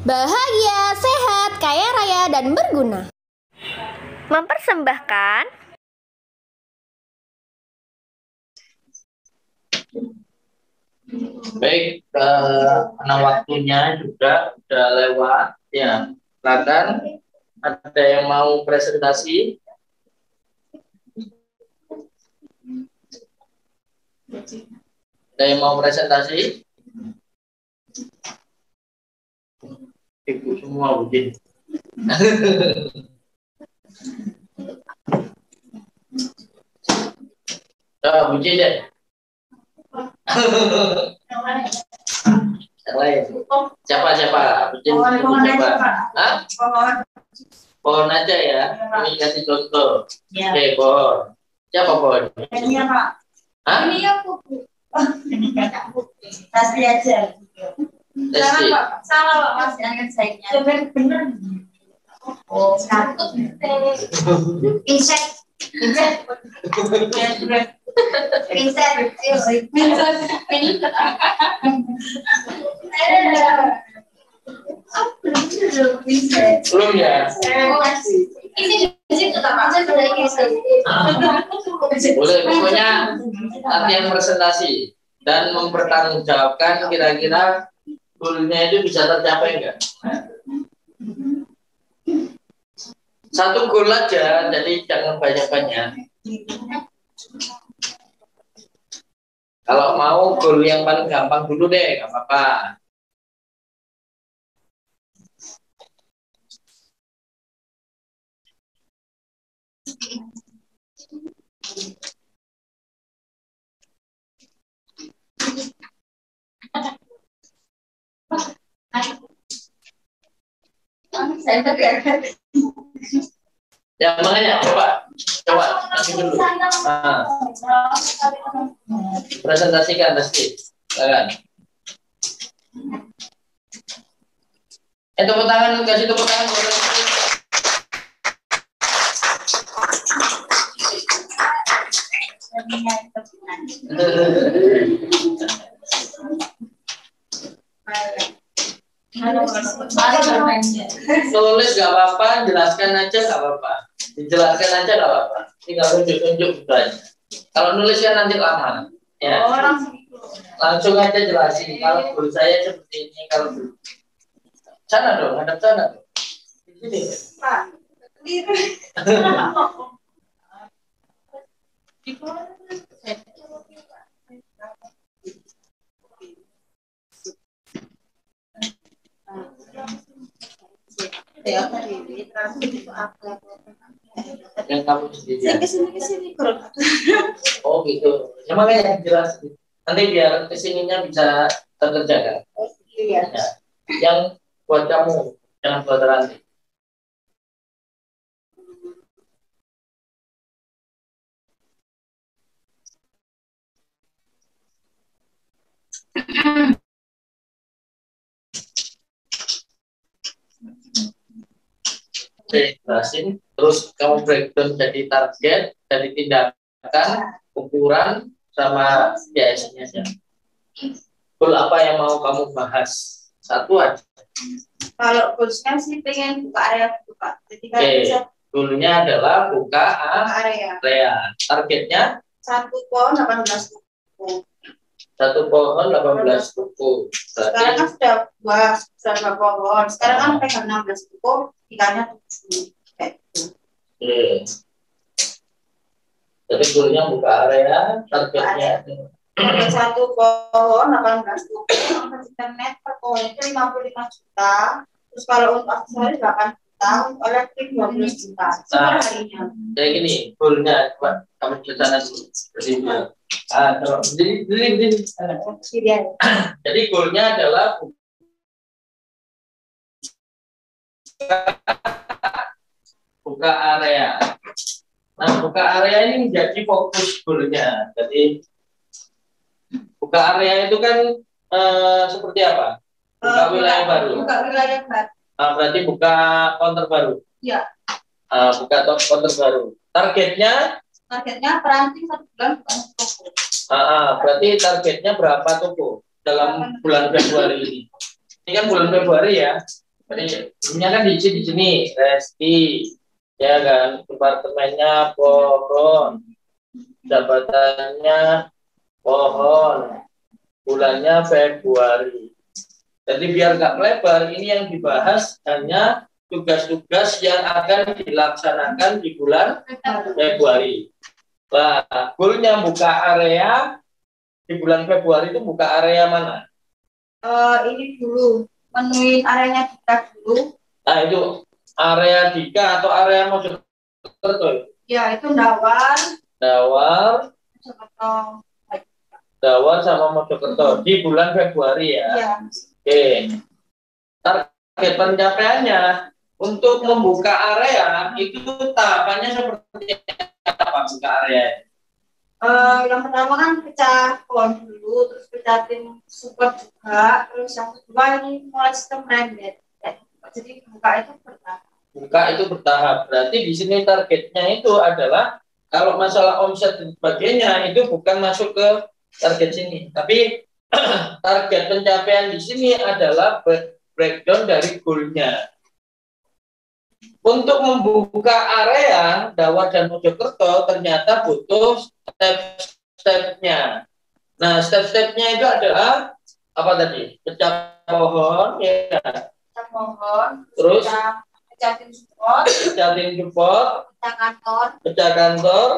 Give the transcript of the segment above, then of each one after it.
Bahagia, sehat, kaya raya, dan berguna. Mempersembahkan baik, karena waktunya juga udah lewat ya. Silakan, ada yang mau presentasi? Ada yang mau presentasi? Ibu semua begini. Buji deh. Yang lain. Siapa? Buji siapa? Hah? Pohon aja ya. Ini kasih contoh. Oke, pohon. Siapa pohon? Ini ya, Pak. Hah? Ini ya, Bu. Pasti aja. Salah, Testi. Pak. Salah, Pak. Mas, jangan sayangnya. Bener. Oh, satu. Insek. Belum ya? Boleh, pokoknya latihan presentasi dan mempertanggungjawabkan kira-kira goalnya itu bisa tercapai enggak? Satu goal aja, jadi jangan banyak-banyak. Kalau mau goal yang paling gampang dulu deh, nggak apa-apa. Ya makanya coba nanti dulu. Nah, presentasikan pasti, silakan. Tepuk tangan, kasih tepuk tangan. Tulis gak apa-apa, jelaskan aja gak apa-apa. Dijelaskan aja gak apa-apa. Tinggal tunjuk-tunjuk aja. Kalau nulis kan nanti lama. Ya. Langsung aja jelasin. Kalau guru saya seperti ini, kalau guru. Sana dong, hadap sana dong. Di sini. Yang kamu sendiri. Kesini. Oh gitu. Ya makanya jelas. Nanti biar kesininya bisa terkerjakan. Iya. Ya. Yang buat kamu, jangan buat Ranti. Oke, jelasin. Terus kamu breakdown jadi target, dari tindakan, ukuran, sama biasanya aja. Goal apa yang mau kamu bahas? Satu aja. Kalau goalsnya sih pengen buka area buka. Jadi kan Oke, bisa goalnya adalah buka area. area. Targetnya 1 pohon 18 buku. 1 pohon 18 buku. Sekarang kan sudah 2 pohon. Sekarang kan pegang 16 buku, ikannya 7. Kayak gitu. Oke. Jadi goalnya buka area, targetnya Target 1 pohon 18 buku, internet per pohon itu 55 juta. Terus kalau untuk aksesoris 8 juta, untuk elektrik 12 juta. Nah. Harinya. kayak gini, goalnya coba kamu ceritakan dulu. Jadi goalnya adalah buka area. Nah, buka area ini menjadi fokus goalnya. Jadi buka area itu kan seperti apa? Buka wilayah baru. Buka wilayah baru. Berarti buka counter baru. Iya. Buka counter baru. Targetnya peranting 1 bulan bukan toko. Berarti targetnya berapa toko dalam bulan Februari ini? Ini kan bulan Februari ya. Jadi ini kan di sini Resti, ya kan, departemennya pohon, jabatannya pohon, bulannya Februari. Jadi biar nggak melebar, ini yang dibahas hanya tugas-tugas yang akan dilaksanakan di bulan Februari. Nah, goalnya buka area di bulan Februari itu buka area mana? Ini dulu menuin areanya kita dulu. Nah itu area Dika atau area Mojokerto? Ya itu Dawar, Mojokerto. Dawar sama Mojokerto di bulan Februari ya. Iya. Oke. Target pencapaiannya untuk membuka area itu tahapannya seperti apa buka area? Yang pertama kan pecah pohon dulu, terus pecah tim support juga, terus yang kedua ini mulai sistem rendet. Jadi buka itu bertahap. Buka itu bertahap. Berarti di sini targetnya itu adalah kalau masalah omset dan sebagainya itu bukan masuk ke target sini, tapi target pencapaian di sini adalah breakdown dari goalnya. Untuk membuka area Dawar dan Mojokerto ternyata butuh step-stepnya. Nah, step-stepnya itu adalah apa tadi? Pecah pohon, ya. Pecah pohon, Terus pecah tim support, pecah pecah kantor.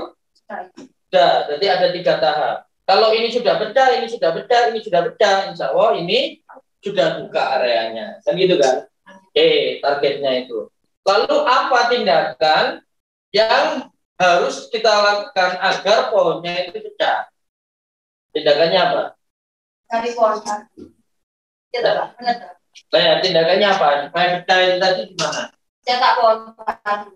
Sudah, jadi ada 3 tahap. Kalau ini sudah pecah, ini sudah pecah, ini sudah pecah, insya Allah ini sudah buka areanya. Kan gitu kan? Oke, targetnya itu. Lalu apa tindakan yang harus kita lakukan agar pohonnya itu pecah? Tindakannya apa? Dari pohon. Benar. Nah, tindakannya apa? Supaya pecah itu tadi gimana? Cetak pohon baru.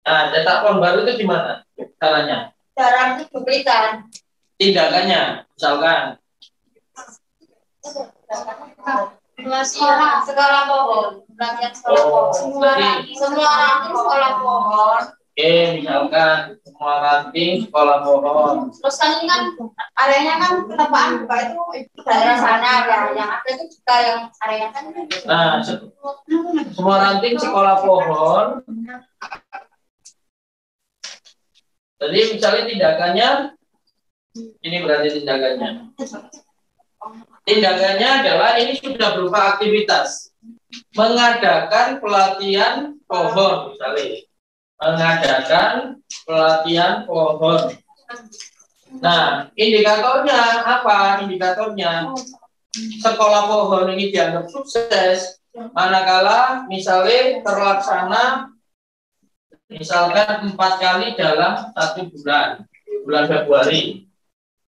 Nah, cetak pohon baru itu gimana caranya? Caranya diberikan. Tindakannya, misalkan. Sekolah pohon, pelatihan sekolah pohon. Semua ranting sekolah pohon. Oke, misalkan semua ranting sekolah pohon. Terus kan ini kan areanya kan ketepaan buka itu daerah sana ada, yang ada itu juga yang area kan. Nah, semua ranting sekolah pohon. Jadi misalnya tindakannya, ini berarti tindakannya. Tindakannya adalah ini sudah berupa aktivitas mengadakan pelatihan pohon misalnya, mengadakan pelatihan pohon. Nah, indikatornya apa? Indikatornya sekolah pohon ini dianggap sukses manakala misalnya terlaksana misalkan 4 kali dalam 1 bulan Februari,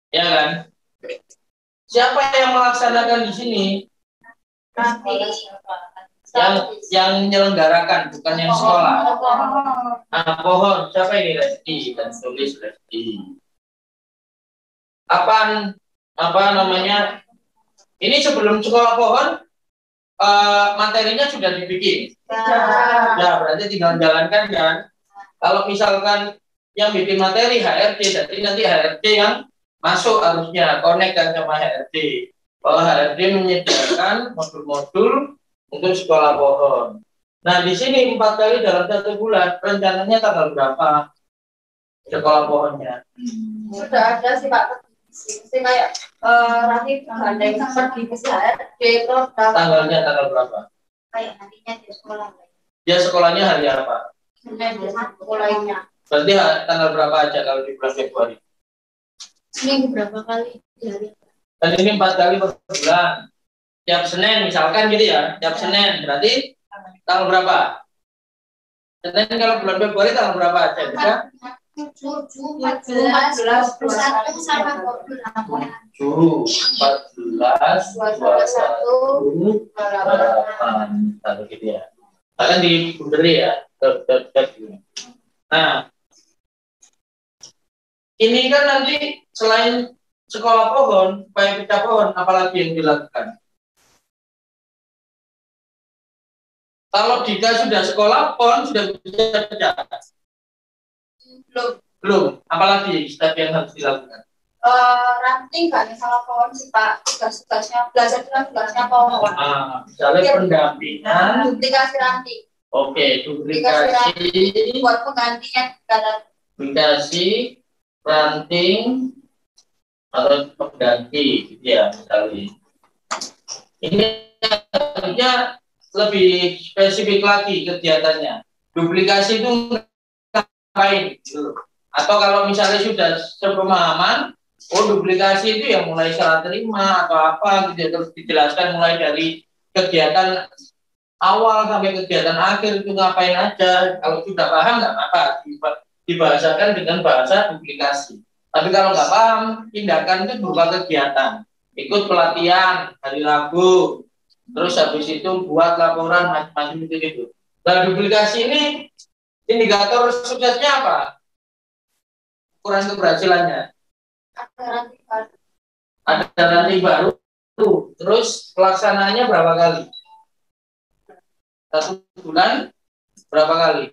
ya kan? Siapa yang melaksanakan di sini? Yang menyelenggarakan, bukan yang sekolah. Nah, pohon, siapa ini? Resti, dan tulis Resti. Apa namanya? Ini sebelum sekolah pohon, materinya sudah dibikin. Ya, berarti tinggal jalankan kan. Kalau misalkan yang bikin materi HRD, jadi nanti HRD yang masuk harusnya connect kan sama HRD. Kalau HRD menyediakan modul-modul untuk sekolah pohon. Nah, di sini 4 kali dalam 1 bulan, rencananya tanggal berapa sekolah pohonnya? Sudah ada sih Pak. Kayak nanti gandeng pergi ke HRD terus Tanggalnya tanggal berapa? Kayak nantinya di sekolah. Dia sekolahnya hari apa? Sekolahnya. Berarti tanggal berapa aja kalau di bulan Februari? Seminggu berapa kali di hari? Dan ini 4 kali per bulan. Tiap Senin misalkan gitu ya. Tiap Senin berarti tanggal berapa? Senin kalau bulan Februari tanggal berapa aja? Bisa? 7, 14, 21 sama 28. 7, 14, 21, 8. Tadi gitu ya. Akan dibunderi ya. Nah, ini kan nanti selain sekolah pohon, supaya pecah pohon, apalagi yang dilakukan? Kalau Dika sudah sekolah pohon sudah bisa pecah? Belum. Apalagi step yang harus dilakukan? ranting nggak sama pohon sih Pak, tugas-tugasnya belajar dengan tugasnya pohon. Misalnya pendampingan, duplikasi ranting. Oke, duplikasi buat penggantinya kadang. Duplikasi ranting atau pengganti, gitu ya misalnya. Ini harusnya lebih spesifik lagi kegiatannya. Duplikasi itu ngapain? Gitu. Atau kalau misalnya sudah sepemahaman, duplikasi itu ya mulai serah terima atau apa gitu, terus dijelaskan mulai dari kegiatan awal sampai kegiatan akhir itu ngapain aja. Kalau sudah paham nggak apa-apa, dibahasakan dengan bahasa duplikasi. Tapi kalau nggak paham, tindakan itu berupa kegiatan. Ikut pelatihan, hari Rabu, terus habis itu buat laporan macam-macam itu. Nah, duplikasi ini indikator suksesnya apa? Ukuran keberhasilannya. Ada ranting baru. Terus pelaksanaannya berapa kali? 1 bulan berapa kali?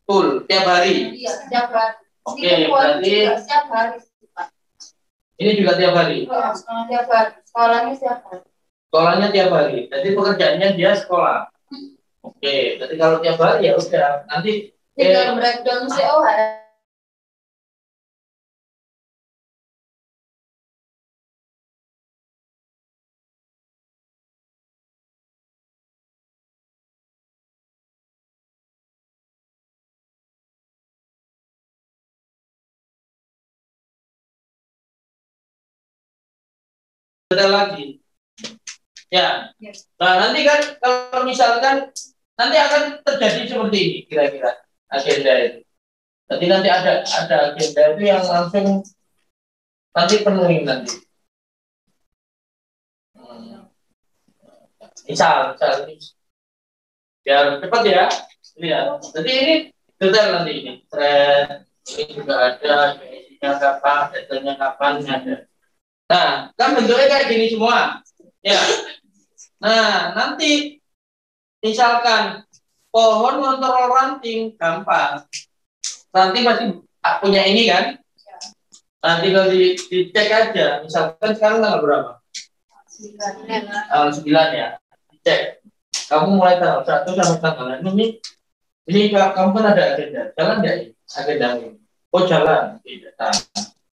Full, tiap hari? Iya, tiap hari. Oke, berarti tiap hari. Ini juga tiap hari? Tiap hari. Sekolahnya tiap hari. Sekolahnya tiap hari. Jadi pekerjaannya dia sekolah. Oke, berarti kalau tiap hari ya udah nanti tinggal breakdown CO. ada lagi. Ya. Nah, nanti kan kalau misalkan nanti akan terjadi seperti ini kira-kira agenda itu. Nanti ada agenda itu yang langsung nanti penuhi nanti. Misal ini biar cepat ya. Lihat. Jadi ini detail nanti ini. Tren ini juga ada isinya kapan, detailnya kapan ada. Nah, kan bentuknya kayak gini semua. Ya. Nah, nanti misalkan pohon ngontrol ranting gampang. Ranting pasti punya ini kan? Nanti kalau dicek aja. Misalkan sekarang tanggal berapa? 9 ya. Dicek. Kamu mulai tanggal 1 sampai tanggal ini kamu kan ada agenda. Jalan nggak agenda ini? Oh jalan. Nah,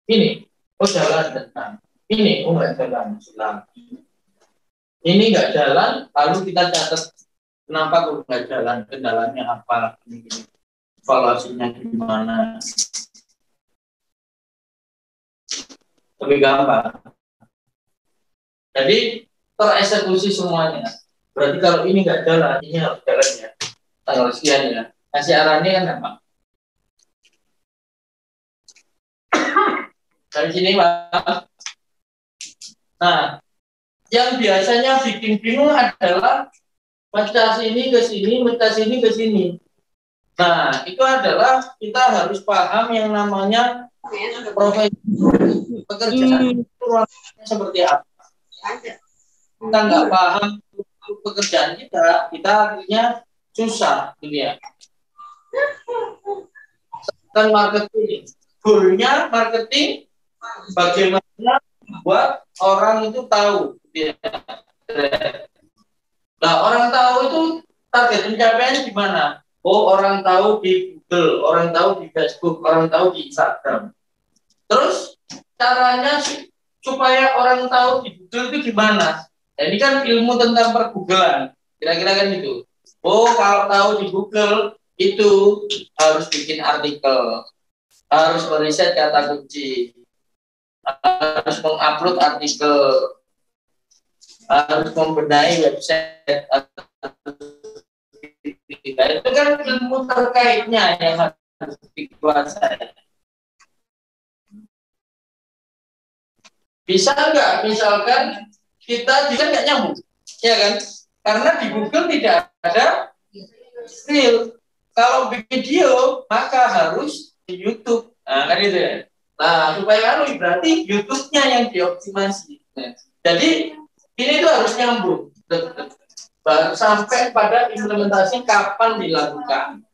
ini. Oh jalan tentang. Ini nggak jalan, ini nggak jalan, lalu kita catat kenapa kok nggak jalan, kendalanya apa, ini, evaluasinya gimana, lebih gampang. Jadi tereksekusi semuanya. Berarti kalau ini nggak jalan, ini harus jalan ya, tanggal sekian ya. Kasih arahannya kan gampang. Dari sini Pak. Nah, yang biasanya bikin bingung adalah pecah sini ke sini, pecah sini ke sini. Nah, itu adalah kita harus paham yang namanya profesi pekerjaan itu ruangnya seperti apa. Kita nggak paham pekerjaan kita akhirnya susah gitu ya. Kan marketing, goalnya marketing bagaimana buat orang itu tahu gitu ya. Nah, orang tahu itu target pencapaiannya di mana? Oh, orang tahu di Google, orang tahu di Facebook, orang tahu di Instagram. Terus caranya supaya orang tahu di Google itu gimana? Nah, ini kan ilmu tentang pergooglean, kira-kira kan itu. Oh, kalau tahu di Google itu harus bikin artikel, harus meriset kata kunci, harus mengupload artikel, harus membenahi website. Nah, itu kan ilmu terkaitnya yang harus dikuasai. Bisa nggak misalkan kita nggak nyambung, ya kan? Karena di Google tidak ada reel. Kalau video maka harus di YouTube. Nah, kan itu ya. Nah, supaya lalu berarti YouTube-nya yang dioptimasi. Nah, jadi ini tuh harus nyambung. Sampai pada implementasi kapan dilakukan.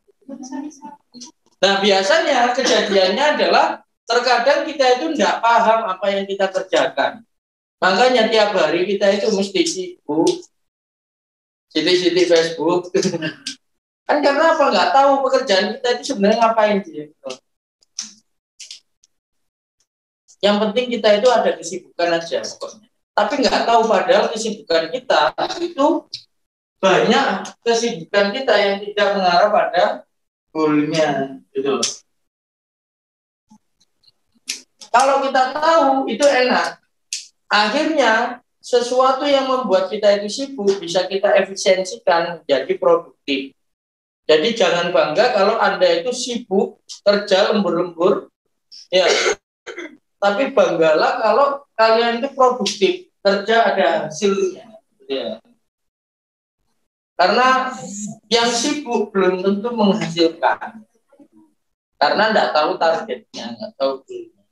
Nah, biasanya kejadiannya adalah terkadang kita itu tidak paham apa yang kita kerjakan. Makanya tiap hari kita itu mesti sibuk, sidik-sidik Facebook. Kan karena apa? Nggak tahu pekerjaan kita itu sebenarnya ngapain sih. Yang penting kita itu ada kesibukan aja pokoknya. Tapi nggak tahu padahal kesibukan kita itu banyak kesibukan kita yang tidak mengarah pada goalnya, gitu loh. Kalau kita tahu itu enak. Akhirnya sesuatu yang membuat kita itu sibuk bisa kita efisiensikan menjadi produktif. Jadi jangan bangga kalau Anda itu sibuk kerja lembur-lembur, ya. Tapi banggalah kalau kalian itu produktif, kerja ada hasilnya. Ya. Karena yang sibuk belum tentu menghasilkan. Karena tidak tahu targetnya, nggak tahu goalnya.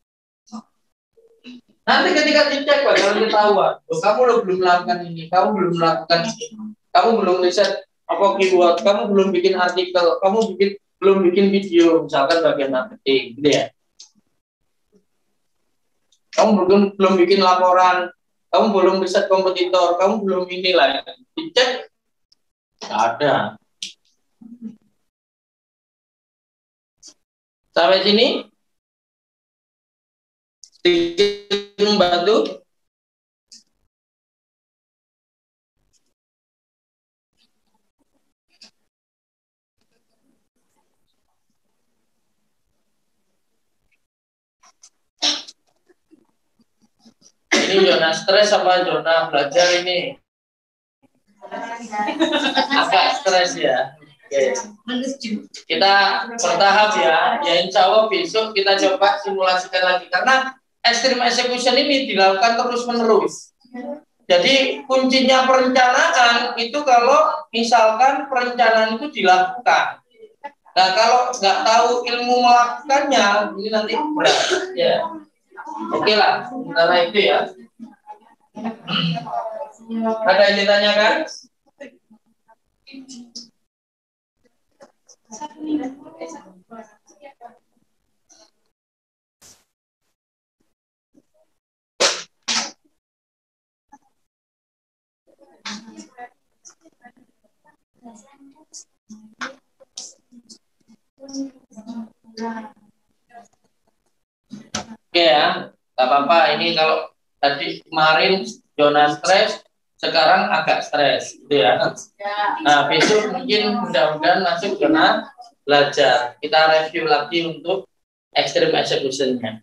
Nanti ketika dicek bakal ketahuan. Kamu belum melakukan ini, kamu belum melakukan ini, kamu belum riset apa keyword, kamu belum bikin artikel, kamu belum bikin video, misalkan bagian marketing, gitu ya. Kamu belum bikin laporan, kamu belum riset kompetitor, kamu belum inilah. Dicek, nggak ada. Sampai sini? Sedikit membantu. Ini zona stres apa zona belajar ini? Agak stres ya. Oke. Kita bertahap ya. Ya insya Allah besok kita coba simulasikan lagi. Karena extreme execution ini dilakukan terus-menerus. Jadi kuncinya perencanaan itu kalau misalkan perencanaan itu dilakukan. Nah kalau nggak tahu ilmu melakukannya, ini nanti berat. Ya. Oke lah, sementara itu ya. Ada yang ditanyakan? Oke ya, nggak apa-apa. Ini kalau tadi kemarin zona stres, sekarang agak stres, gitu ya. Nah besok mungkin mudah-mudahan masuk zona belajar. Kita review lagi untuk extreme execution-nya.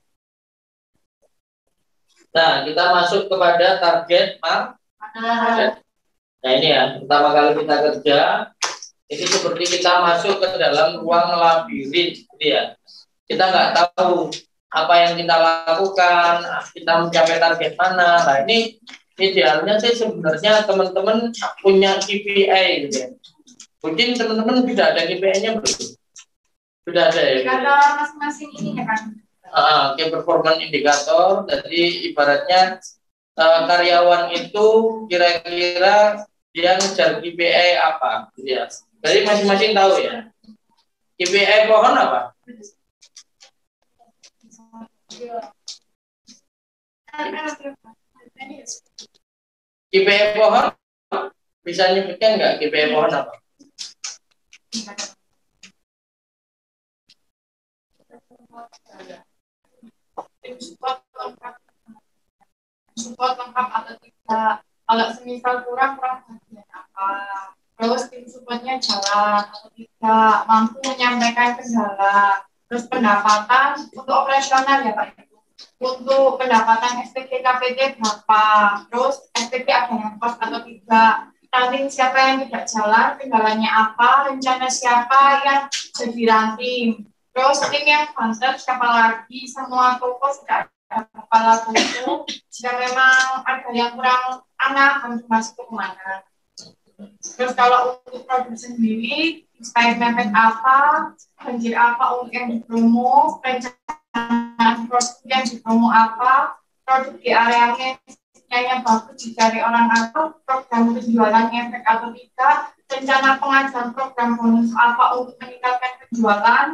Nah kita masuk kepada target market. Nah ini ya, pertama kali kita kerja, ini seperti kita masuk ke dalam ruang labirin, gitu ya. Kita nggak tahu apa yang kita lakukan, kita mencapai target mana. Nah ini idealnya sih sebenarnya teman-teman punya KPI gitu ya. Mungkin teman-teman sudah ada KPI-nya belum? Sudah ada ya? Kalau masing-masing ini ya kan? Key performance indikator. Jadi ibaratnya karyawan itu kira-kira dia ngejar KPI apa? Gitu ya. Jadi masing-masing tahu ya. KPI pohon apa? KPI pohon bisa nyebutkan nggak KPI pohon apa? Support lengkap atau tidak, kalau semisal kurang bagian apa, terus tim supportnya jalan atau tidak, mampu menyampaikan kendala, terus pendapatan untuk operasional ya Pak, untuk pendapatan SPT KPT berapa, terus SPT ada yang kos atau tidak, ranting siapa yang tidak jalan, kendalanya apa, rencana siapa yang jadi ranting, terus tim yang banter siapa lagi, semua toko sudah kepala toko, jika memang ada yang kurang anak harus masuk ke mana. Terus kalau untuk produk sendiri, style mepet apa, banjir apa untuk yang dipromo, perencanaan produk yang dipromo apa, produk di areanya yang bagus dicari orang apa, program penjualannya efek atau tidak, rencana pengajuan program bonus apa untuk meningkatkan penjualan,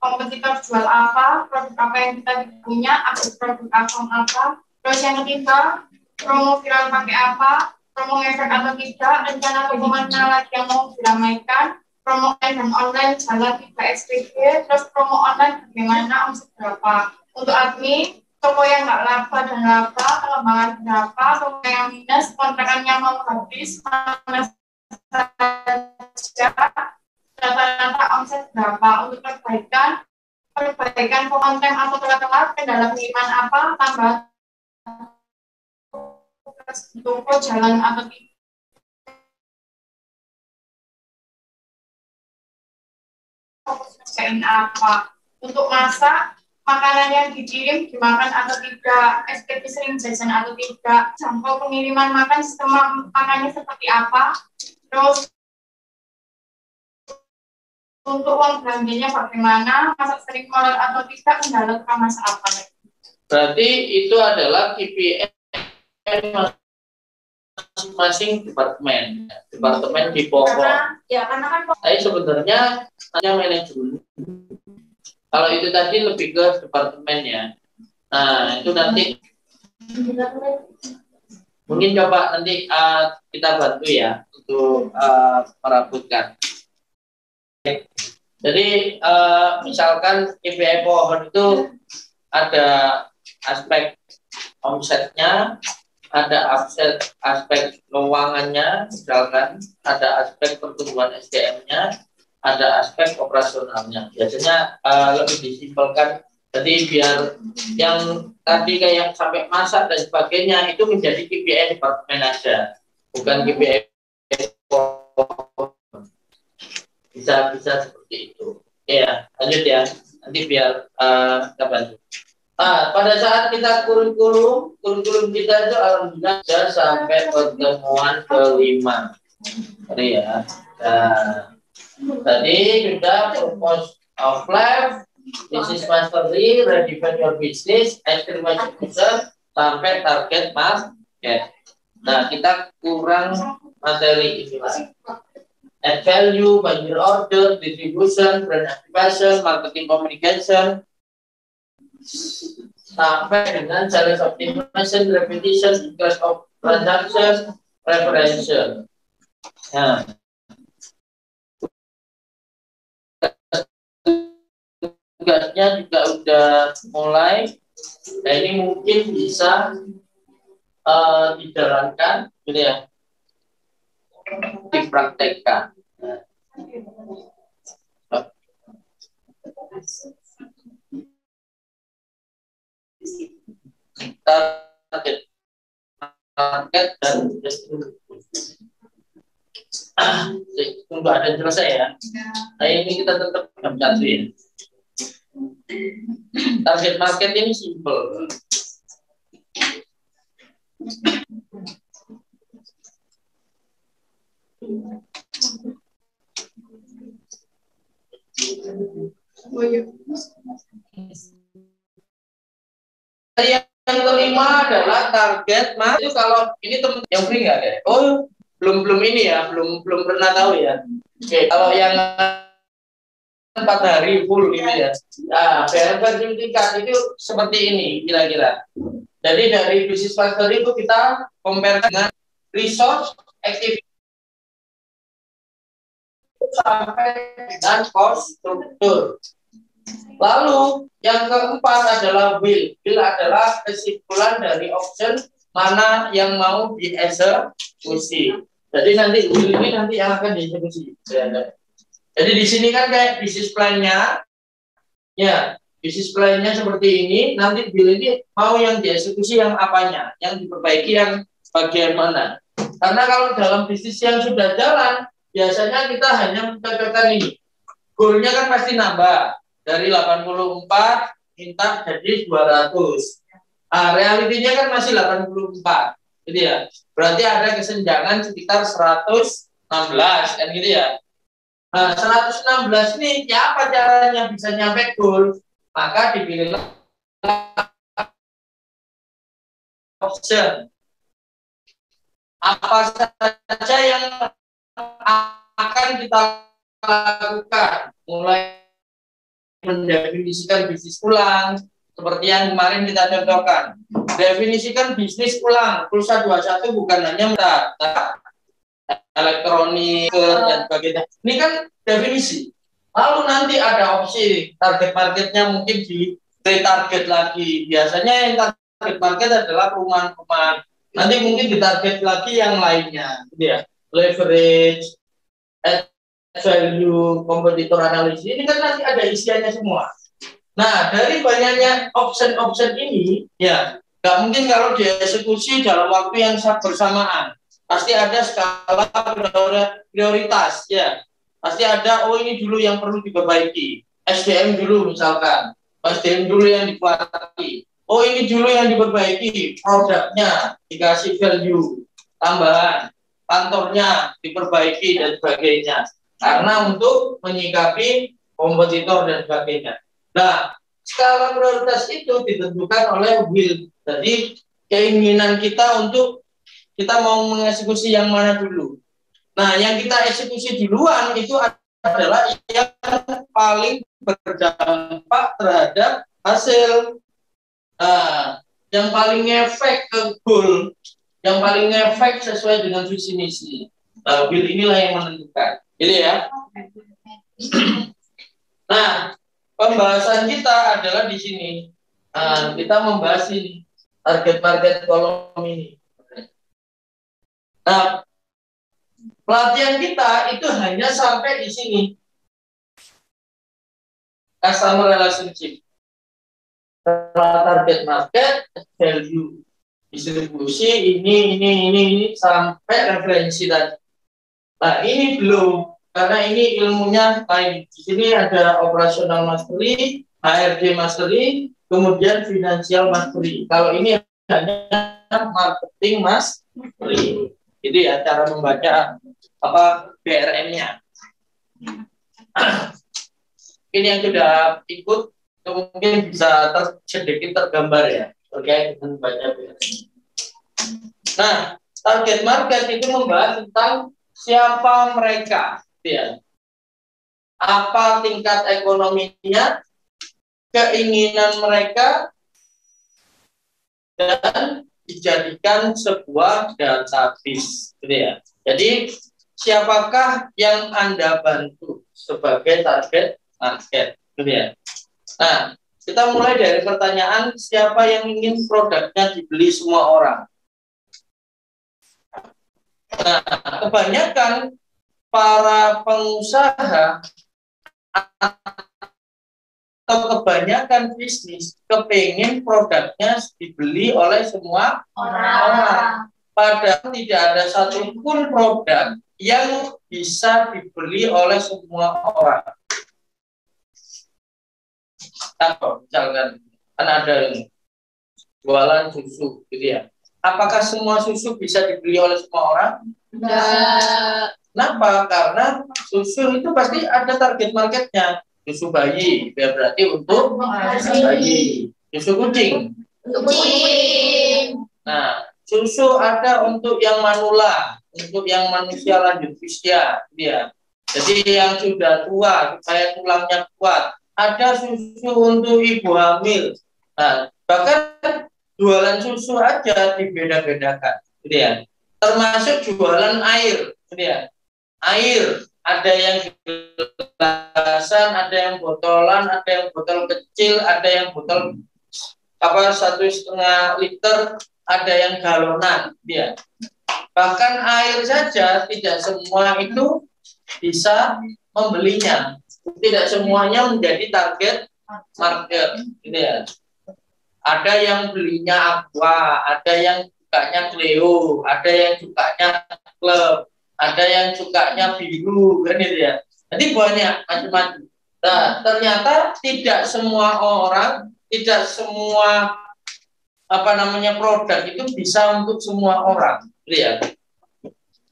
kompetitor jual apa, produk apa yang kita punya, update produk apa. Terus yang ketiga, promo viral pakai apa, promo ngefek atau tidak, rencana atau kemana lagi yang mau diramaikan, promo online dan online jalan 3 SPG, terus promo online bagaimana, omset berapa. Untuk admin, toko yang nggak laba dan laba, pengembangan berapa, toko yang minus, kontrakannya mau habis, mana saja, rata-rata omset berapa. Untuk perbaikan konten atau telat-telat, kendala pengiriman apa, tambahan toko jalan atau kerjain apa. Untuk masak, makanan yang dikirim dimakan atau tidak, SPP sering jajan atau tidak, jangkau pengiriman makan, sistem makannya seperti apa, terus untuk uang belanjanya bagaimana, masak sering molor atau tidak, kendala tukang masak apa. Berarti itu adalah KPI masing-masing departemen di pokok. Karena kan Tapi sebenarnya hanya manajemen. Kalau itu tadi lebih ke departemennya. Nah, itu nanti mungkin coba nanti kita bantu ya untuk merabutkan. Jadi misalkan KPI pohon itu ada aspek omsetnya, ada aspek keuangannya, misalkan ada aspek pertumbuhan SDM-nya, ada aspek operasionalnya. Biasanya lebih disimpelkan. Jadi biar yang tadi kayak sampai masak dan sebagainya itu menjadi KPI departemen aja, bukan KPI. Bisa seperti itu. Ya, lanjut ya. Nanti biar kita bantu. Pada saat kita kurikulum kita itu alhamdulillah sudah sampai pertemuan kelima. Ini ya. Nah, tadi sudah purpose of life, business mastery, redefine your business, estimation user, sampai target market. Nah, kita kurang materi ini lagi. Add value, banjir order, distribution, brand activation, marketing communication, sampai dengan sales optimization, repetition, cost of transaction, preferential. Nah, tugasnya juga udah mulai. Nah, ini mungkin bisa dijalankan, gitu ya, dipraktekkan. Target dan tunggu ada yang selesai ya. Nah, ini kita tetap jam 1 ya. Target market ini simple. Yang kelima adalah target market. Itu kalau ini teman yang free nggak ya? Oh, belum ini ya, belum pernah tahu ya. Oke, kalau yang 4 hari full gitu ya. Nah, sertifikat itu seperti ini kira-kira. Jadi dari business mastery itu kita compare dengan resource activity sampai dengan cost struktur. Lalu yang keempat adalah will. Will adalah kesimpulan dari option mana yang mau dieksekusi. Jadi nanti will ini nanti yang akan dieksekusi. Jadi di sini kan kayak bisnis plan-nya, ya bisnis plan-nya seperti ini. Nanti will ini mau yang dieksekusi yang apanya, yang diperbaiki yang bagian mana. Karena kalau dalam bisnis yang sudah jalan, biasanya kita hanya mencocokkan ini. Goalnya kan pasti nambah. Dari 84 minta jadi 200. Realitinya kan masih 84. Gitu ya. Berarti ada kesenjangan sekitar 116 kan gitu ya. Nah, 116 ini ya apa caranya bisa nyampe goal? Maka dipilihlah option. Apa saja yang akan kita lakukan mulai mendefinisikan bisnis ulang, seperti yang kemarin kita contohkan. Definisikan bisnis ulang, pulsa 21 bukan hanya elektronik dan sebagainya. Ini kan definisi. Lalu nanti ada opsi target marketnya mungkin di retarget lagi. Biasanya yang target market adalah perumahan-perumahan. Nanti mungkin ditarget lagi yang lainnya, gitu ya. Leverage, add value, kompetitor analisis. Ini kan nanti ada isiannya semua. Nah, dari banyaknya option-option ini, ya, nggak mungkin kalau dieksekusi dalam waktu yang bersamaan. Pasti ada skala prioritas, ya. Pasti ada, oh ini dulu yang perlu diperbaiki. SDM dulu misalkan. SDM dulu yang dikuatkan. Oh ini dulu yang diperbaiki. Produknya dikasih value tambahan. Kantornya diperbaiki dan sebagainya. Karena untuk menyikapi kompetitor dan sebagainya. Nah, skala prioritas itu ditentukan oleh will. Jadi keinginan kita untuk kita mau mengeksekusi yang mana dulu. Nah, yang kita eksekusi duluan itu adalah yang paling berdampak terhadap hasil. Nah, yang paling efek ke goal, yang paling efek sesuai dengan visi misi. Nah, will inilah yang menentukan. Jadi ya. Nah, pembahasan kita adalah di sini. Nah, kita membahas ini target market kolom ini. Nah, pelatihan kita itu hanya sampai di sini. Customer relationship. Target market, value, distribusi, ini sampai referensi tadi. Nah, ini belum, karena ini ilmunya lain. Di sini ada operational mastery, HRD mastery, kemudian financial mastery. Kalau ini hanya marketing mastery. Itu ya cara membaca BRM-nya. Ini yang sudah ikut mungkin bisa sedikit tergambar ya terkait dengan baca BRM. Nah, target market itu membahas tentang siapa mereka, ya. Apa tingkat ekonominya, keinginan mereka, dan dijadikan sebuah database, gitu ya. Jadi siapakah yang Anda bantu sebagai target market, gitu ya. Nah, kita mulai dari pertanyaan siapa yang ingin produknya dibeli semua orang. Nah, kebanyakan para pengusaha atau kebanyakan bisnis kepingin produknya dibeli oleh semua orang. Padahal tidak ada satupun produk yang bisa dibeli oleh semua orang. Contoh, misalkan kan ada yang jualan susu, gitu ya. Apakah semua susu bisa dibeli oleh semua orang? Tidak. Kenapa? Karena susu itu pasti ada target marketnya. Susu bayi, berarti untuk bayi. Susu kucing. Kucing. Nah, susu ada untuk yang manula, untuk yang manusia lanjut usia, dia. Jadi yang sudah tua, supaya tulangnya kuat. Ada susu untuk ibu hamil. Nah, bahkan jualan susu aja dibeda-bedakan, gitu ya. Termasuk jualan air, gitu ya. Air ada yang gelasan, ada yang botolan, ada yang botol kecil, ada yang botol 1,5 liter, ada yang galonan, ya. Bahkan air saja tidak semua itu bisa membelinya, tidak semuanya menjadi target market, gitu ya. Ada yang belinya Aqua, ada yang sukanya Cleo, ada yang sukanya Club, ada yang sukanya biru, kan itu ya. Jadi banyak macam-macam. Nah, ternyata tidak semua orang, tidak semua produk itu bisa untuk semua orang, gitu ya.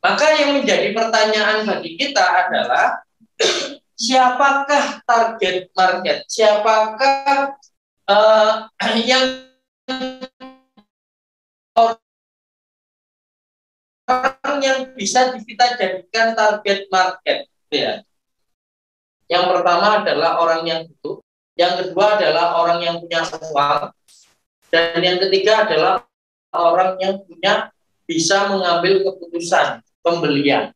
Maka yang menjadi pertanyaan bagi kita adalah siapakah target market? Siapakah yang orang yang bisa kita jadikan target market, ya. Yang pertama adalah orang yang butuh, yang kedua adalah orang yang punya uang, dan yang ketiga adalah orang yang bisa mengambil keputusan pembelian.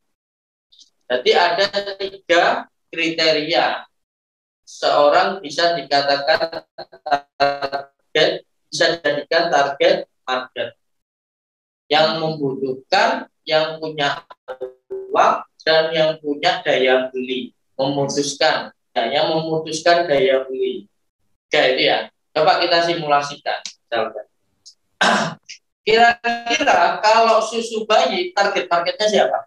Jadi ada 3 kriteria seorang bisa dikatakan target, bisa dijadikan target market. Yang membutuhkan, yang punya uang, dan yang punya daya beli. Memutuskan, yang memutuskan daya beli. Jadi ya, coba kita simulasikan. Kira-kira kalau susu bayi, target marketnya siapa?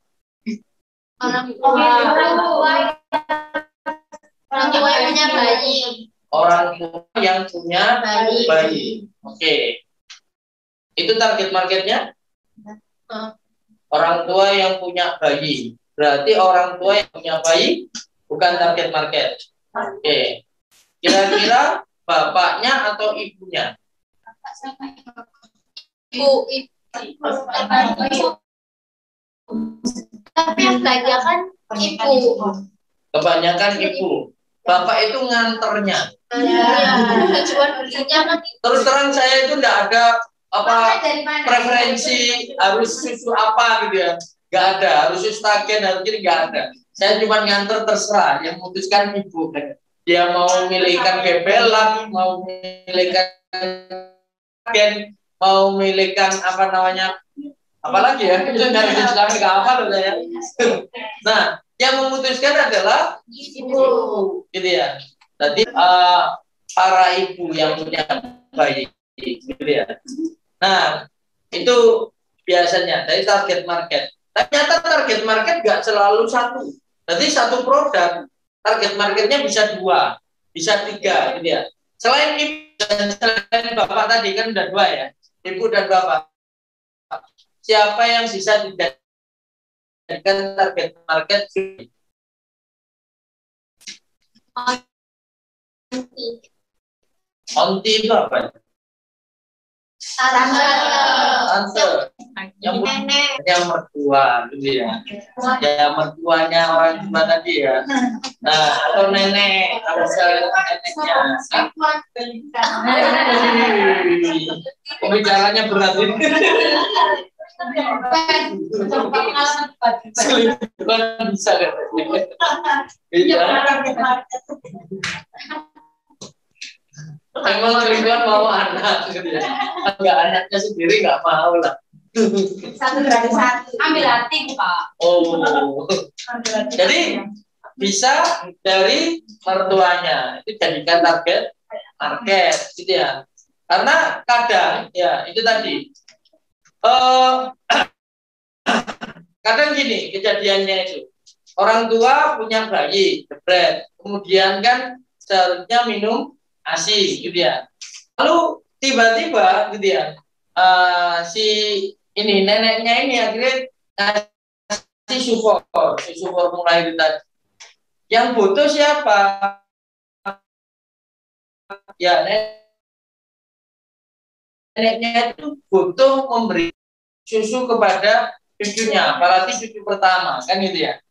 Orang tua yang punya bayi. Orang tua yang punya bayi. Oke. Itu target marketnya? Orang tua yang punya bayi. Berarti orang tua yang punya bayi bukan target market. Oke. Kira-kira bapaknya atau ibunya? Ibu. Tapi yang kebanyakan ibu. Kebanyakan ibu. Bapak itu nganternya. Tujuan belinya kan Terus terang saya itu enggak ada preferensi harus susu apa gitu ya. Enggak ada, harus susu stagen, harus jadi enggak ada. Saya cuma nganter terserah, yang memutuskan ibu. Dia mau milihkan bebelan, mau milihkan stagen, mau milihkan apa namanya, apalagi ya, itu dari sekarang nggak apa loh saya. Nah, yang memutuskan adalah ibu, gitu ya. Jadi para ibu yang punya bayi, gitu ya. Nah, itu biasanya dari target market. Ternyata target market nggak selalu satu. Jadi satu produk target marketnya bisa 2, bisa 3, gitu ya. Selain ibu dan selain bapak tadi kan udah 2 ya, ibu dan bapak. Siapa yang bisa dijadikan target market? Onti itu apa? Tante. Yang mertua, gitu ya. Ya mertuanya orang tua tadi ya. Nah, atau nenek, kalau saya neneknya. Pembicaranya berat ini. Selingkuhan bisa kan? Iya. Emang selingkuhan mau anak gitu ya. Enggak, anaknya sendiri enggak mau lah. Satu gratis satu. Ambil hati, Pak. Oh. Jadi bisa dari mertuanya itu jadikan target market gitu ya. Karena kadang ya itu tadi. Kadang gini kejadiannya itu. Orang tua punya bayi, jebret. Kemudian kan seharusnya minum ASI gitu ya. Lalu tiba-tiba gitu ya, si ini neneknya ini akhirnya ngasih susu formula itu tadi. Yang butuh siapa? Ya neneknya itu butuh memberi susu kepada cucunya, apalagi cucu pertama kan gitu ya.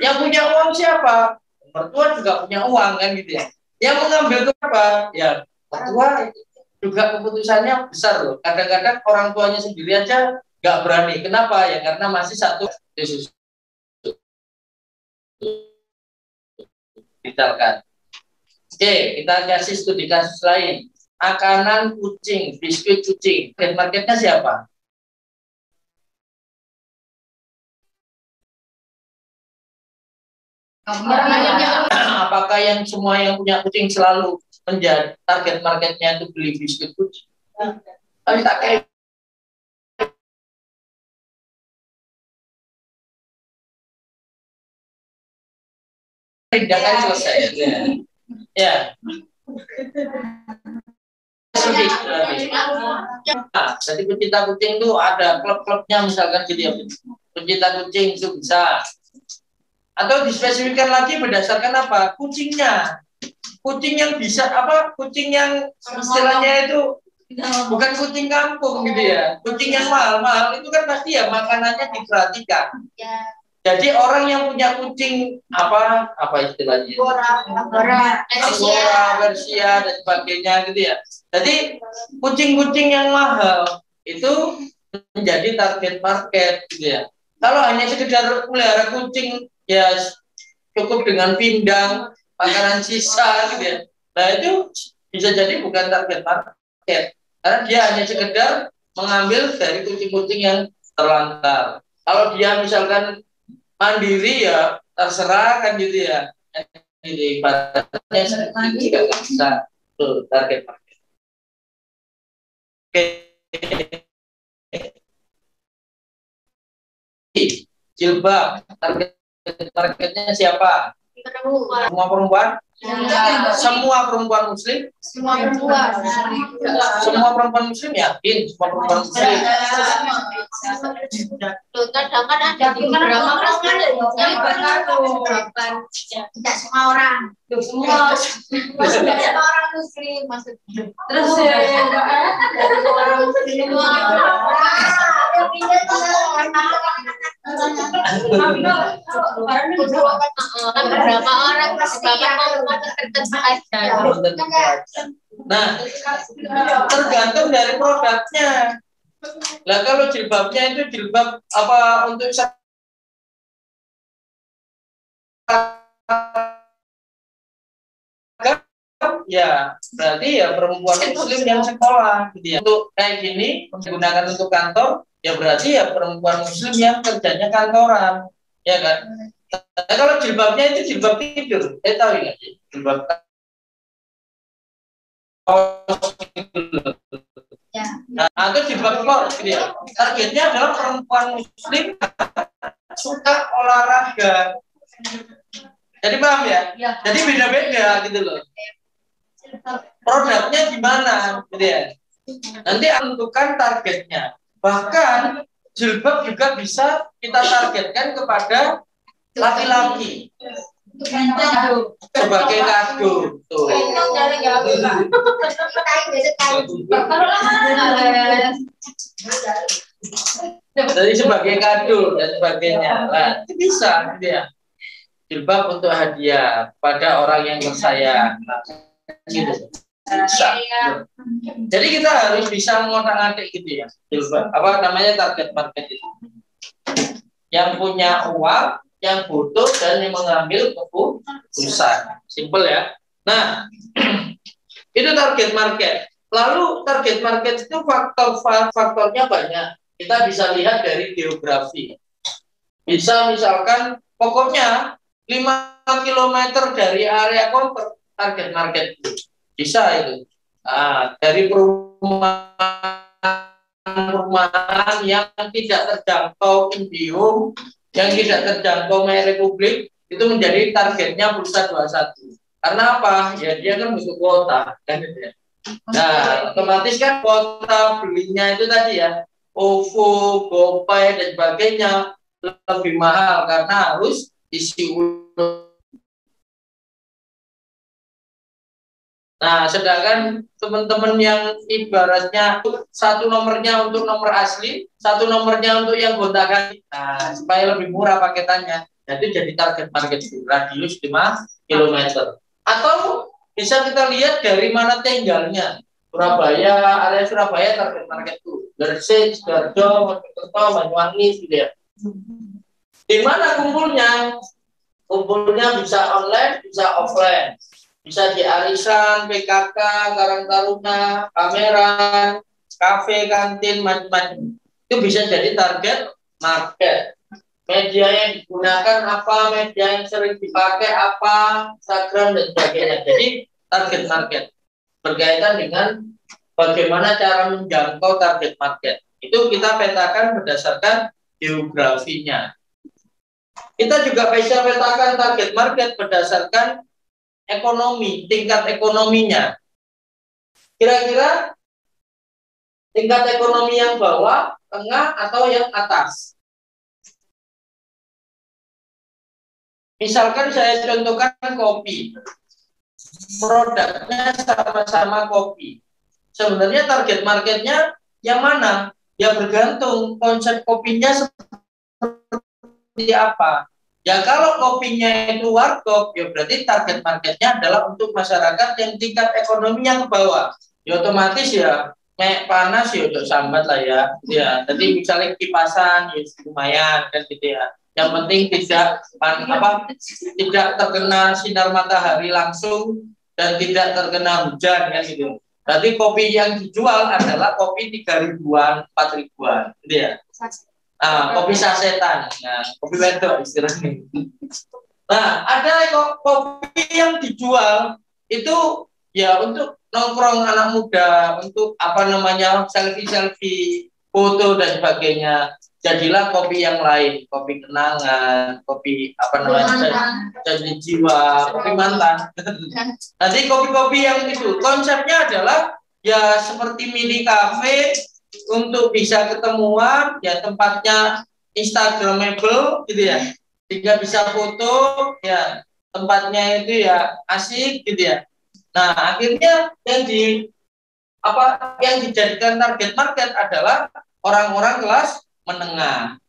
Yang punya uang siapa? Mertua juga punya uang kan gitu ya. Yang mengambil itu apa? Ya mertua juga keputusannya besar loh. Kadang-kadang orang tuanya sendiri aja nggak berani. Kenapa? Ya karena masih satu susu. Misalkan. Oke, kita kasih studi kasus lain. Makanan kucing, biskuit kucing. Marketnya siapa? Apakah yang semua yang punya kucing selalu menjadi target marketnya itu beli biskuit kucing? Tapi tak kayak tindakan selesai. Ya. Nah, jadi pencinta kucing itu ada klub-klubnya misalkan gitu ya. Pencinta kucing itu bisa. Atau dispesifikkan lagi berdasarkan apa? Kucingnya. Kucing yang bisa apa? Kucing yang istilahnya itu bukan kucing kampung gitu ya. Kucing yang mahal-mahal itu kan pasti ya makanannya diperhatikan. Jadi orang yang punya kucing apa istilahnya? Angora, Angora, Persia dan sebagainya gitu ya. Jadi kucing-kucing yang mahal itu menjadi target market gitu ya. Kalau hanya sekedar melihara kucing ya cukup dengan pindang, makanan sisa gitu ya. Nah itu bisa jadi bukan target market karena dia hanya sekedar mengambil dari kucing-kucing yang terlantar. Kalau dia misalkan mandiri ya terserah kan gitu ya. Jadi ibaratnya juga nggak bisa tuh target market. Oke. Jilbab target marketnya siapa? Semua perempuan? Semua perempuan muslim? semua perempuan. Semua perempuan muslim yakin? Semua perempuan muslim? Kadang kan ada di beberapa kelas kan tidak semua orang. Semua orang muslim maksudnya. Terus Orang muslim beberapa orang tertentu aja. Nah, tergantung dari produknya. Lah kalau jilbabnya itu jilbab apa untuk ya berarti ya perempuan muslim yang sekolah gitu ya. Untuk kayak gini menggunakan untuk kantor ya berarti ya perempuan muslim yang kerjanya kantoran ya kan. Nah, kalau jilbabnya itu jilbab tidur tahu nggak sih jilbab Ya. nah itu jilbab kors gitu ya. Targetnya adalah perempuan muslim suka olahraga. Jadi paham ya? Jadi beda-beda gitu loh. Produknya gimana gitu ya. Nanti tentukan targetnya. Bahkan jilbab juga bisa kita targetkan kepada laki-laki sebagai kado. Tuh. Jadi sebagai kado dan sebagainya. Nah, itu bisa gitu ya. Jilbab untuk hadiah pada orang yang bersayang. Gitu. Bisa. Jadi kita harus bisa mengotak-atik gitu ya. Jilbab, apa namanya target market itu. Yang punya uang, yang butuh dan yang mengambil keputusan. Simple ya. Nah, itu target market. Lalu target market itu faktornya banyak. Kita bisa lihat dari geografi. Bisa misalkan pokoknya 5 km dari area konter target market bisa itu. Nah, dari perumahan yang tidak terjangkau Indium, yang tidak terjangkau Republik itu menjadi targetnya Pulsa 21. Karena apa? Ya dia kan butuh kuota kan gitu ya. Nah, otomatis kan kuota belinya itu tadi ya, OVO, GoPay dan sebagainya lebih mahal karena harus isi ulang. Nah, sedangkan teman-teman yang ibaratnya satu nomornya untuk nomor asli, satu nomornya untuk yang gonta-ganti, nah, supaya lebih murah paketannya, jadi target market radius 5 km. Atau bisa kita lihat dari mana tinggalnya. Surabaya, area Surabaya target market itu. Gresik, Sidoarjo, Mojokerto, Banyuwangi gitu ya. Di mana kumpulnya? Kumpulnya bisa online, bisa offline. Bisa di arisan, PKK, Karang Taruna, pameran, kafe, kantin, macam-macam. Itu bisa jadi target market. Media yang digunakan apa, media yang sering dipakai apa, Instagram dan sebagainya. Jadi target market berkaitan dengan bagaimana cara menjangkau target market. Itu kita petakan berdasarkan geografinya. Kita juga bisa petakan target market berdasarkan ekonomi, tingkat ekonominya. Kira-kira tingkat ekonomi yang bawah, tengah, atau yang atas. Misalkan saya contohkan kopi. Produknya sama-sama kopi. Sebenarnya target marketnya yang mana? Ya bergantung konsep kopinya seperti seperti apa? Ya kalau kopinya itu warkop, ya berarti target marketnya adalah untuk masyarakat yang tingkat ekonominya ke bawah. Ya otomatis ya kayak panas ya untuk sambat lah ya. Ya, jadi misalnya kipasan ya lumayan kan gitu ya. Yang penting tidak terkena sinar matahari langsung dan tidak terkena hujan kan gitu. Berarti kopi yang dijual adalah kopi 3.000-an, 4.000-an, gitu ya. Kopi sasetan, nah, kopi wedok istilahnya. Nah, ada kopi yang dijual itu ya untuk nongkrong anak muda, untuk apa namanya selfie foto dan sebagainya. Jadilah kopi yang lain, kopi kenangan, kopi apa namanya janji jiwa, kopi mantan. Nanti kopi-kopi yang itu konsepnya adalah ya seperti mini cafe untuk bisa ketemuan, ya tempatnya instagramable gitu ya, sehingga bisa foto, ya tempatnya itu ya asik gitu ya. Nah akhirnya yang dijadikan target market adalah orang-orang kelas menengah.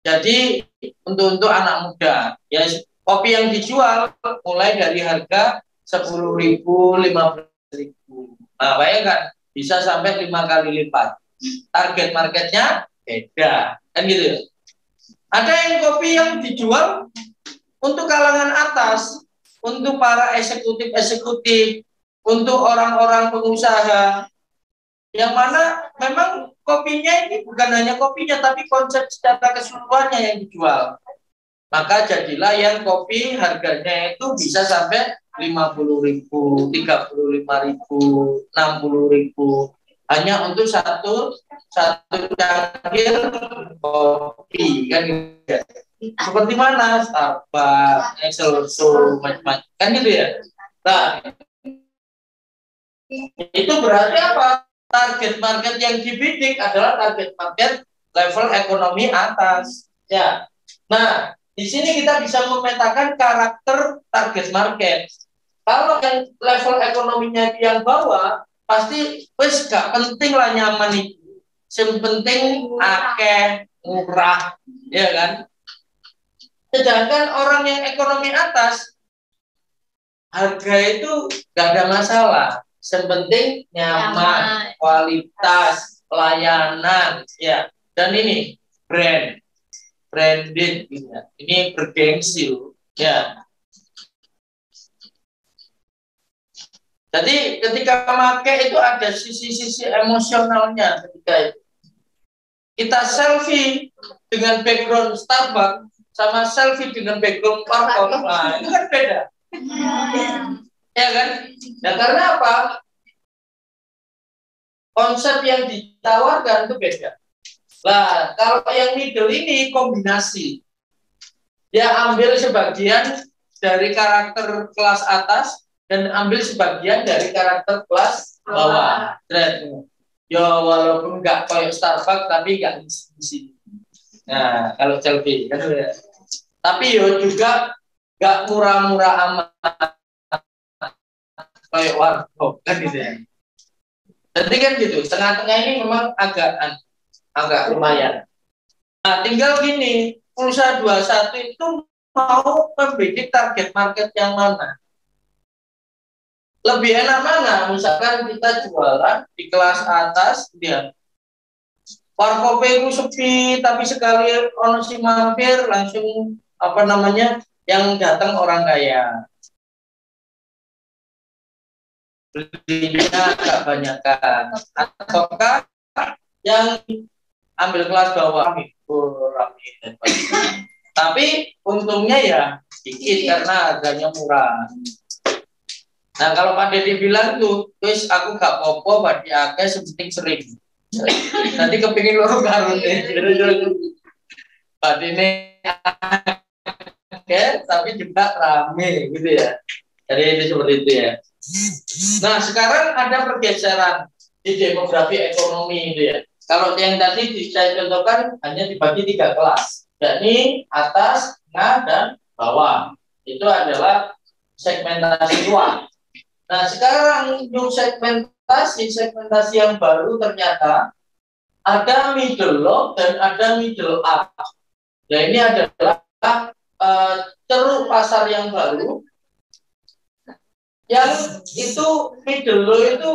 Jadi untuk anak muda, ya kopi yang dijual mulai dari harga 10.000, 15.000. Nah bayangkan bisa sampai 5 kali lipat. Target marketnya beda, kan gitu. Ada yang kopi yang dijual untuk kalangan atas, untuk para eksekutif, untuk orang-orang pengusaha, yang mana memang kopinya ini bukan hanya kopinya, tapi konsep secara keseluruhannya yang dijual. Maka jadilah yang kopi harganya itu bisa sampai 50.000, 35.000, 60.000 hanya untuk satu cangkir kopi kan gitu. Seperti mana Starbucks, Excelsior, macam-macam kan gitu ya. Nah, itu berarti apa? Target market yang dibidik adalah target market level ekonomi atas. Ya. Nah, di sini kita bisa memetakan karakter target market. Kalau yang level ekonominya yang bawah, pasti wes gak penting lah nyaman itu. Yang penting akeh, murah, ya kan? Sedangkan orang yang ekonomi atas, harga itu gak ada masalah. Yang penting nyaman, kualitas, pelayanan, ya. Dan ini branded, gitu ya. Ini bergengsi, ya. Jadi ketika memakai itu ada sisi-sisi emosionalnya ketika itu. Kita selfie dengan background Starbucks sama selfie dengan background warkop, nah itu kan beda. Ya kan? Nah karena apa? Konsep yang ditawarkan itu beda. Nah, kalau yang middle ini kombinasi. Dia ambil sebagian dari karakter kelas atas dan ambil sebagian dari karakter kelas bawah. Ya walaupun nggak kayak Starbucks tapi nggak di sini. Nah kalau selfie kan ya. Tapi yo juga nggak murah-murah amat kayak warkop kan gitu ya. Jadi kan gitu. Tengah-tengah ini memang agak lumayan. Nah tinggal gini, pulsa 21 itu mau membidik target market yang mana? Lebih enak mana? Misalkan kita jualan di kelas atas, dia warkop itu sepi, tapi sekali ono si mampir langsung apa namanya yang datang orang kaya. Belinya agak banyakan. Ataukah yang ambil kelas bawah rame dan sebagainya. Tapi untungnya ya sedikit karena harganya murah. Nah kalau Pak Dede bilang tuh, terus aku gak popo, Pak Dede sepenting sering. Nanti kepingin loro karun Pak Dede tapi juga rame gitu ya. Jadi itu seperti itu ya. Nah sekarang ada pergeseran di demografi ekonomi itu ya. Kalau yang tadi saya contohkan hanya dibagi 3 kelas, yakni atas, tengah, dan bawah. Itu adalah segmentasi luar. Nah sekarang new segmentasi yang baru ternyata ada middle low dan ada middle up. Nah, ini adalah ceruk pasar yang baru yang itu middle low itu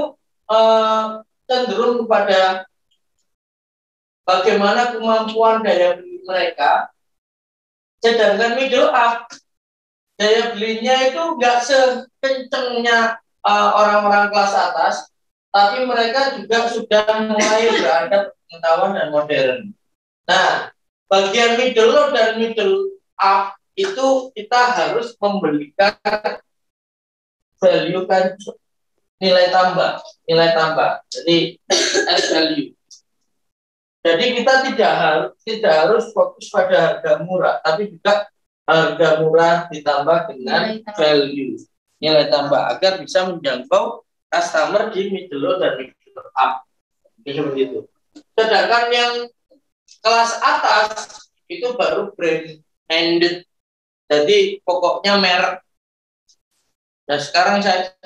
cenderung kepada bagaimana kemampuan daya beli mereka, sedangkan middle up daya belinya itu nggak sekencengnya orang-orang kelas atas, tapi mereka juga sudah mulai beradab pengetahuan dan modern. Nah, bagian middle low dan middle up itu kita harus memberikan value kan, nilai tambah. Jadi add value. Jadi kita tidak harus fokus pada harga murah, tapi juga harga murah ditambah dengan value, nilai tambah agar bisa menjangkau customer di middle low dan middle up. Seperti itu. Sedangkan yang kelas atas itu baru brand-minded. Jadi pokoknya merek. Nah, sekarang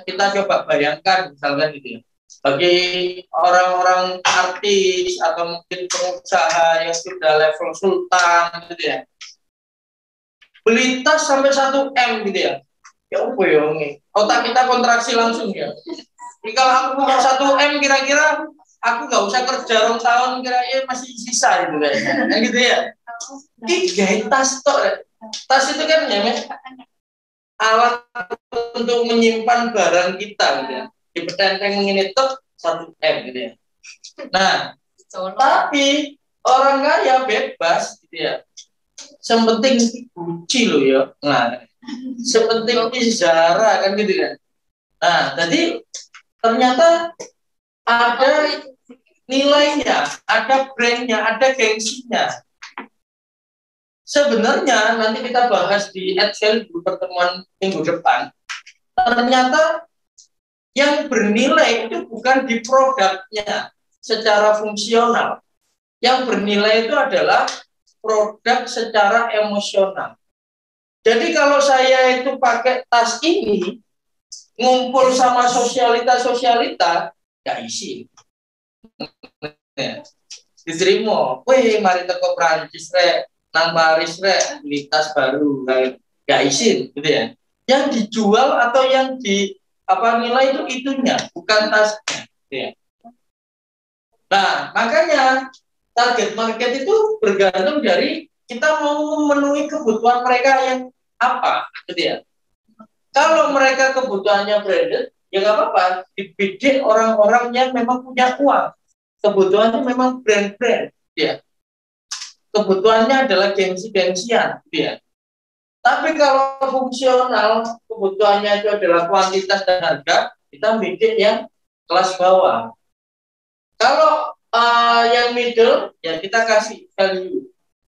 kita coba bayangkan misalkan gitu ya. Bagi orang-orang artis atau mungkin pengusaha yang sudah level sultan gitu ya. Beli tas sampai 1 M gitu ya. Ya apa ya ini? Otak kita kontraksi langsung ya. Jadi kalau aku punya 1 M kira-kira aku nggak usah kerja 2 tahun kira-kira masih sisa gitu kayaknya. Nah, gitu ya. Ini tas toh. Tas itu kan ya, alat untuk menyimpan barang kita gitu ya. Di petenteng ini tuh 1 M gitu ya. Nah, tapi orang kaya bebas gitu ya. Sepenting Gucci loh ya. Nah, sepenting Zara kan gitu kan. Nah, jadi ternyata ada nilainya, ada brandnya, ada gengsinya. Sebenarnya nanti kita bahas di Excel di pertemuan minggu depan. Ternyata yang bernilai itu bukan di produknya secara fungsional. Yang bernilai itu adalah produk secara emosional. Jadi kalau saya itu pakai tas ini, ngumpul sama sosialita, gak isi. Diterima, wih mari teko Prancis rek, nang Paris rek, beli tas baru, gak izin gitu ya. Yang dijual atau yang nilai itu itunya, bukan tasnya gitu ya. Nah, makanya target market itu bergantung dari kita mau memenuhi kebutuhan mereka yang apa gitu ya. Kalau mereka kebutuhannya branded, ya nggak apa-apa, dibidik orang-orang yang memang punya uang. Kebutuhannya memang brand-brand ya. Kebutuhannya adalah gengsi-gengsian gitu ya. Tapi kalau fungsional, kebutuhannya itu adalah kuantitas dan harga, kita bikin yang kelas bawah. Kalau yang middle, ya kita kasih value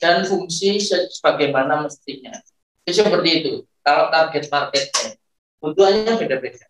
dan fungsi sebagaimana mestinya. Jadi seperti itu. Kalau target marketnya, kebutuhannya beda-beda.